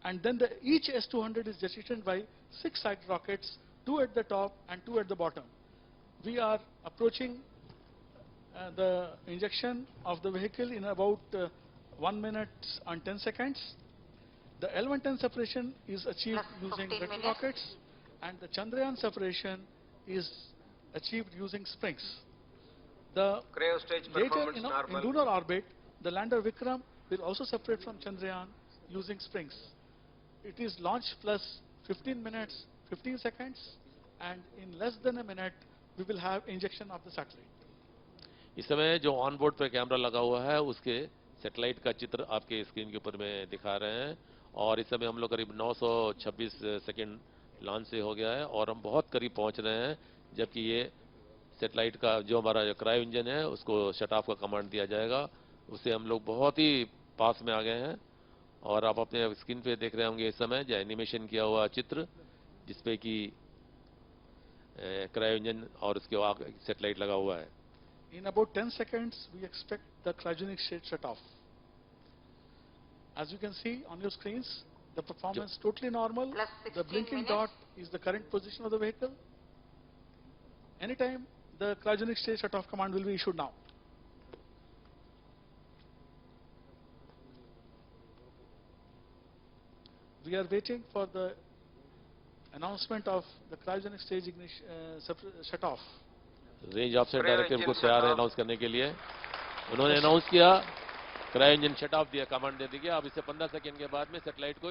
and then each S200 is jettisoned by 6 side rockets, 2 at the top and 2 at the bottom. We are approaching the injection of the vehicle in about 1 minute and 10 seconds. The L110 separation is achieved using metal rockets, and the Chandrayaan separation is achieved using springs. The Cryo stage later performance in normal. lunar orbit, the lander Vikram will also separate from Chandrayaan using springs. It is launch plus 15 minutes, 15 seconds, and in less than a minute, we will have injection of the satellite. इस समय जो on board पे camera लगा हुआ है उसके satellite का चित्र आपके स्क्रीन के ऊपर में दिखा रहे हैं, और इस समय हम लोग करीब 926 सेकंड लॉन्च से हो गया है और हम बहुत करीब पहुंच रहे हैं, जबकि ये सैटेलाइट का जो हमारा क्रायो इंजन है उसको शट ऑफ का कमांड दिया जाएगा, उससे हम लोग बहुत ही पास में आ गए हैं। और आप अपने स्क्रीन पे देख रहे होंगे इस समय जो एनिमेशन किया हुआ चित्र, जिसपे कि क्रायो इंजन और उसके आगे सैटेलाइट लगा हुआ है। In about 10 seconds, we expect the cryogenic state shut off. As you can see on your screens, the performance totally normal. The blinking dot is the current position of the vehicle. Anytime the cryogenic state shut off command will be issued now. We are waiting for the announcement of the cryogenic stage shut off. Range of set director को तैयार है announce करने के लिए। उन्होंने announce किया, cryo engine shut off दिया, command दे दिया। अब इससे 15 सेकंड के बाद में सैटेलाइट को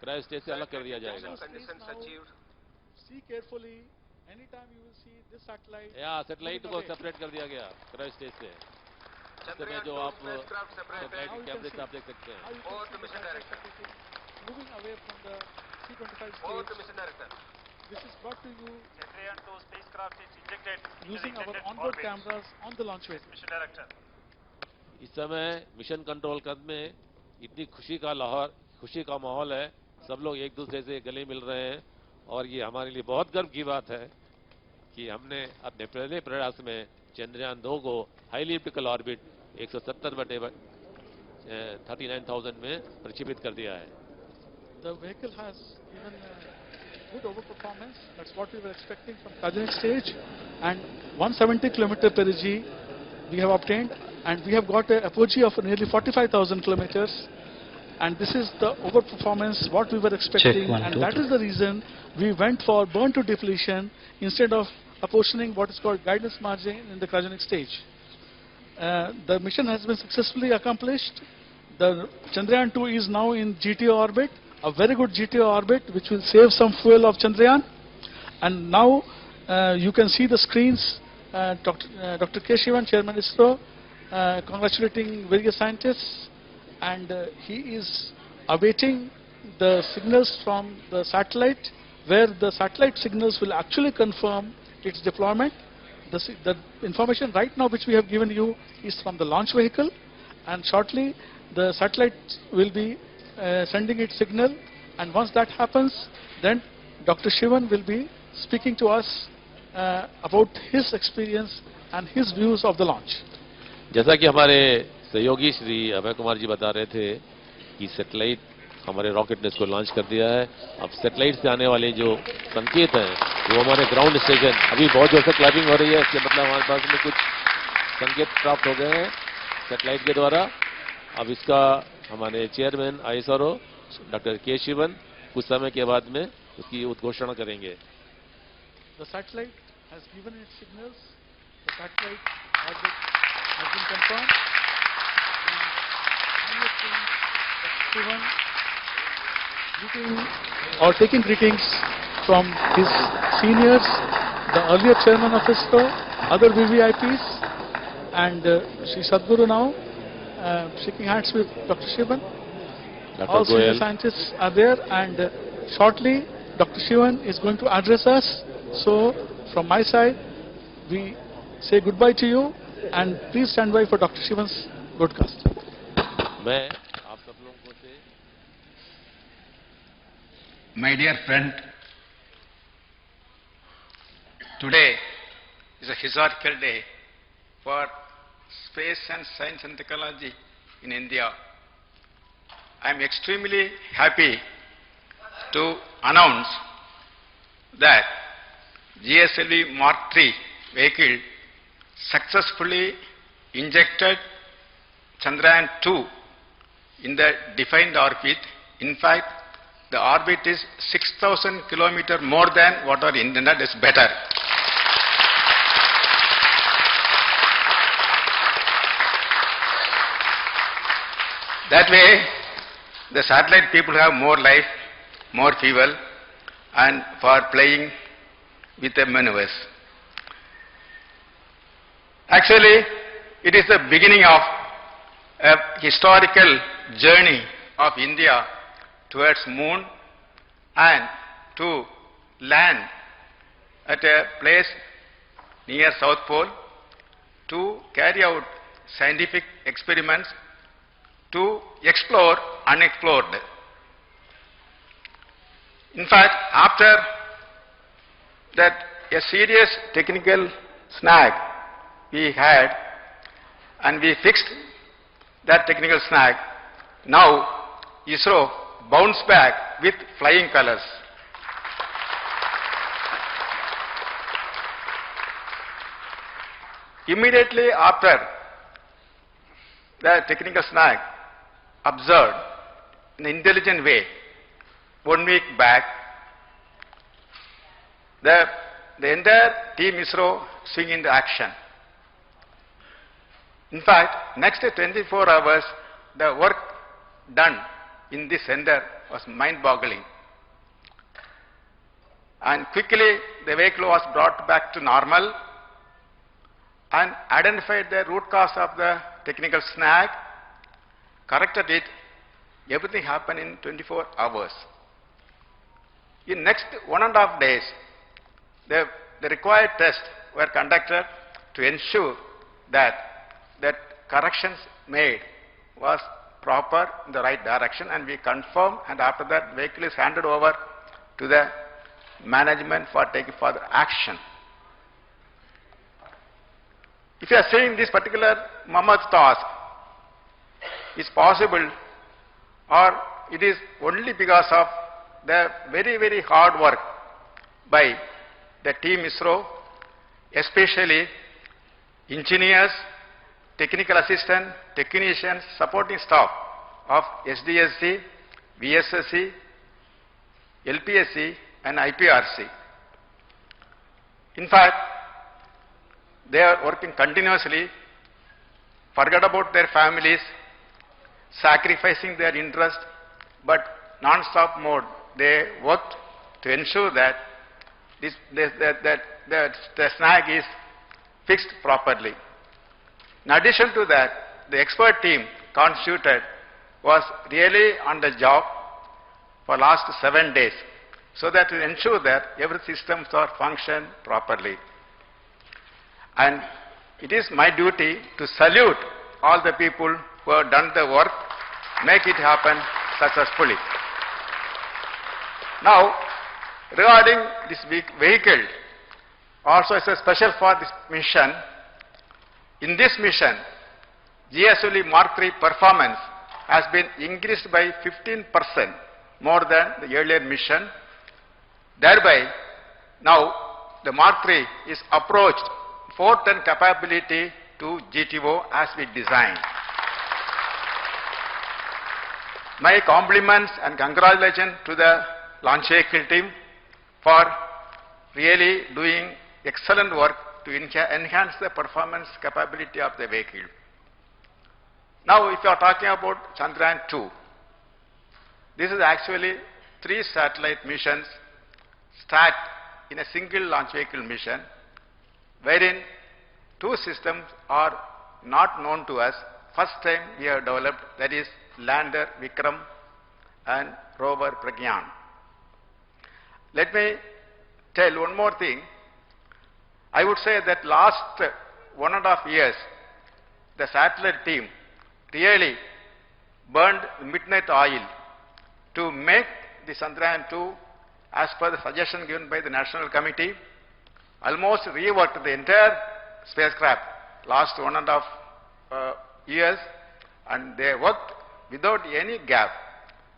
क्रायो स्टेज से अलग कर दिया जाएगा। See carefully. Anytime you will see this satellite. या सैटेलाइट को सेपरेट कर दिया गया क्रायो स्टेज से। इसमें जो आप सैटेलाइट कैमरे से आप देख सकते हैं। Moving away from the C-25 stage. This is brought to you Chandrayaan-2 spacecraft is injected using our onboard cameras on the launch vehicle. Mission Director. इस समय मिशन कंट्रोल कद में इतनी खुशी का माहौल है, सब लोग एक दूसरे से गले मिल रहे हैं, और ये हमारे लिए बहुत गर्व की बात है कि हमने अपने पहले प्रयास में चंद्रयान-2 को हाईली एलिप्टिकल ऑर्बिट 170/39,000 में प्रक्षेपित कर दिया है। The vehicle has given good overperformance. That's what we were expecting from cryogenic stage, and 170 kilometer perigee we have obtained, and we have got an apogee of nearly 45,000 kilometers, and this is the overperformance what we were expecting, and that is the reason we went for burn to depletion instead of apportioning what is called guidance margin in the cryogenic stage. The mission has been successfully accomplished. The Chandrayaan-2 is now in GTO orbit, a very good GTO orbit which will save some fuel of Chandrayaan. And now you can see the screens, Dr. K. Shivan, Chairman ISRO, congratulating various scientists, and he is awaiting the signals from the satellite, where the satellite signals will actually confirm its deployment. The information right now which we have given you is from the launch vehicle, and shortly the satellite will be sending its signal, and once that happens, then Dr. Shivan will be speaking to us about his experience and his views of the launch. जैसा कि हमारे सहयोगी श्री अभय कुमार जी बता रहे थे कि satellite हमारे rocket ने इसको लॉन्च कर दिया है। अब सैटेलाइट से आने वाले जो संकेत हैं वो हमारे ग्राउंड स्टेशन, अभी बहुत जोर से क्लैपिंग हो रही है, इसके मतलब हमारे पास में कुछ संकेत प्राप्त हो गए हैं सैटेलाइट के द्वारा। अब इसका हमारे चेयरमैन ISRO डॉक्टर के शिवन कुछ समय के बाद में उसकी उद्घोषणा करेंगे। The satellite has given its signals. The satellite orbit has been confirmed. And greeting or taking greetings from his seniors, the earlier chairman of ISRO, other VVIPs, and Sri Sadguru now, shaking hands with Dr. Shivan. All senior scientists are there, and shortly Dr. Shivan is going to address us. So from my side, we say goodbye to you, and please stand by for Dr. Shivan's broadcast. My dear friend, today is a historical day for space and science and technology in India. I am extremely happy to announce that GSLV MkIII vehicle successfully injected Chandrayaan-2 in the defined orbit. In fact, the orbit is 6,000 kilometers more than what our internet is better. That way, the satellite people have more life, more fuel, and for playing with the maneuvers. Actually, it is the beginning of a historical journey of India towards moon and to land at a place near South Pole to carry out scientific experiments to explore unexplored. In fact, after that a serious technical snag we had and we fixed that technical snag, now ISRO bounced back with flying colors. Immediately after the technical snag observed in an intelligent way, 1 week back, the entire team ISRO swing into action. In fact, next 24 hours, the work done in this center was mind-boggling. And quickly, the vehicle was brought back to normal and identified the root cause of the technical snag, corrected it. Everything happened in 24 hours. In next 1.5 days, the required tests were conducted to ensure that corrections made was proper in the right direction, and we confirm, and after that vehicle is handed over to the management for taking further action. If you are saying this particular mammoth task is possible, or it is only because of the very, very hard work by the team ISRO, especially engineers, technical assistant, technicians, supporting staff of SDSC, VSSC, LPSC and IPRC. In fact, they are working continuously, forget about their families, sacrificing their interest, but non-stop mode. They worked to ensure that the snag is fixed properly. In addition to that, the expert team constituted was really on the job for last 7 days, so that to ensure that every systems are function properly. And it is my duty to salute all the people who have done the work, make it happen successfully. Now, regarding this vehicle, also it's a special for this mission. In this mission, GSLV MkIII performance has been increased by 15% more than the earlier mission. Thereby, now the MkIII is approached 4-ton capability to GTO as we designed. My compliments and congratulations to the launch vehicle team for really doing excellent work to enhance the performance capability of the vehicle. Now, if you are talking about Chandrayaan-2, this is actually 3 satellite missions stacked in a single launch vehicle mission, wherein 2 systems are not known to us. First time we have developed, that is lander Vikram and rover Pragyan. Let me tell one more thing. I would say that last 1.5 years, the satellite team really burned midnight oil to make the Chandrayaan-2 as per the suggestion given by the National Committee, almost reworked the entire spacecraft last 1.5 years, and they worked without any gap.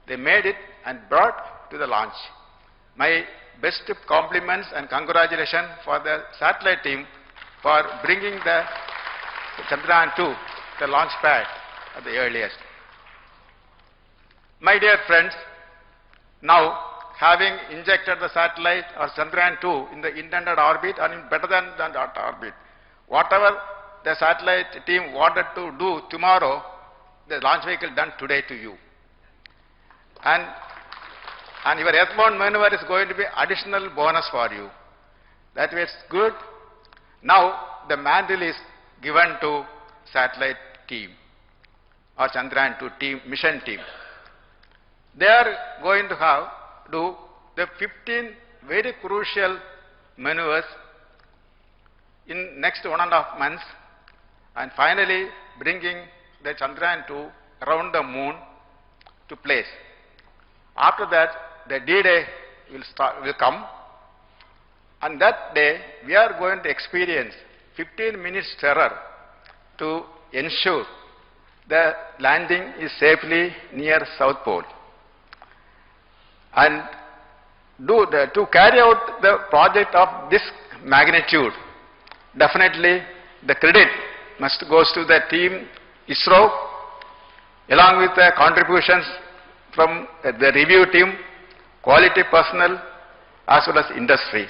They made it and brought to the launch. My best compliments and congratulations for the satellite team for bringing the Chandrayaan-2, the launch pad at the earliest. My dear friends, now having injected the satellite or Chandrayaan-2 in the intended orbit and in better than that orbit, whatever the satellite team wanted to do tomorrow, the launch vehicle done today to you. And your earthbound maneuver is going to be additional bonus for you. That was good. Now the mantle is given to satellite team or Chandrayaan-2 team, mission team. They are going to do the 15 very crucial maneuvers in next 1.5 months, and finally bringing the Chandrayaan-2 around the moon to place. After that, the D-Day will come, and that day we are going to experience 15 minutes terror to ensure the landing is safely near South Pole. And to carry out the project of this magnitude, definitely the credit must go to the team ISRO, along with the contributions from the review team, quality personnel, as well as industry.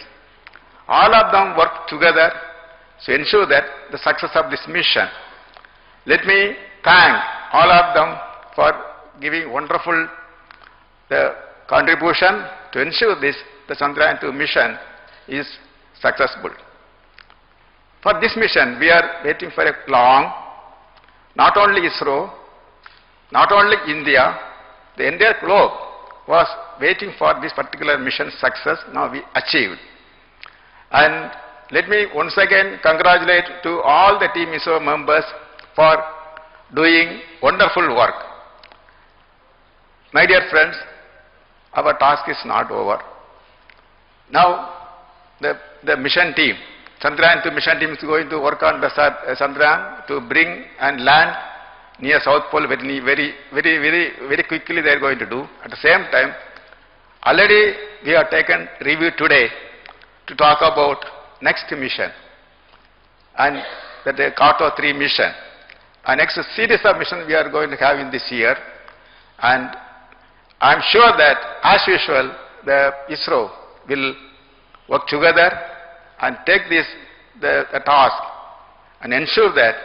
All of them work together to ensure that the success of this mission. Let me thank all of them for giving wonderful contribution to ensure the Chandrayaan-2 mission is successful. For this mission, we are waiting for a long, not only ISRO, not only India, the entire globe was waiting for this particular mission success. Now we achieved. And let me once again congratulate to all the team ISRO members for doing wonderful work. My dear friends, our task is not over. Now the mission team, Chandrayaan-2 mission team is going to work on the Chandrayaan to bring and land near South Pole very quickly. They are going to do. At the same time, already we have taken review today to talk about next mission, and that the Kato 3 mission. And next series of missions we are going to have in this year, and I am sure that as usual the ISRO will work together and take the task and ensure that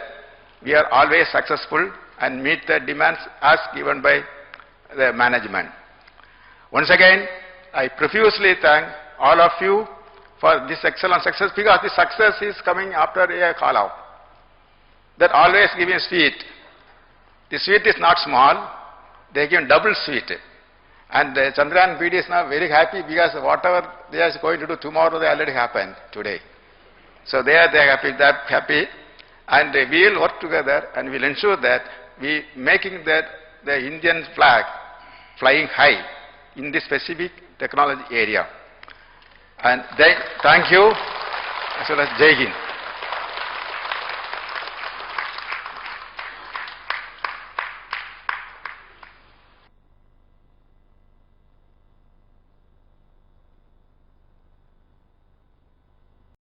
we are always successful and meet the demands as given by the management. Once again, I profusely thank all of you for this excellent success, because the success is coming after a call-out. That always give a sweet. The sweet is not small, they give double sweet. And the Chandrayaan PD is now very happy, because whatever they are going to do tomorrow, they already happened today. So they are happy, and we will work together and we will ensure that we making the Indian flag flying high in this specific technology area. And thank you, as well as Jai Hind.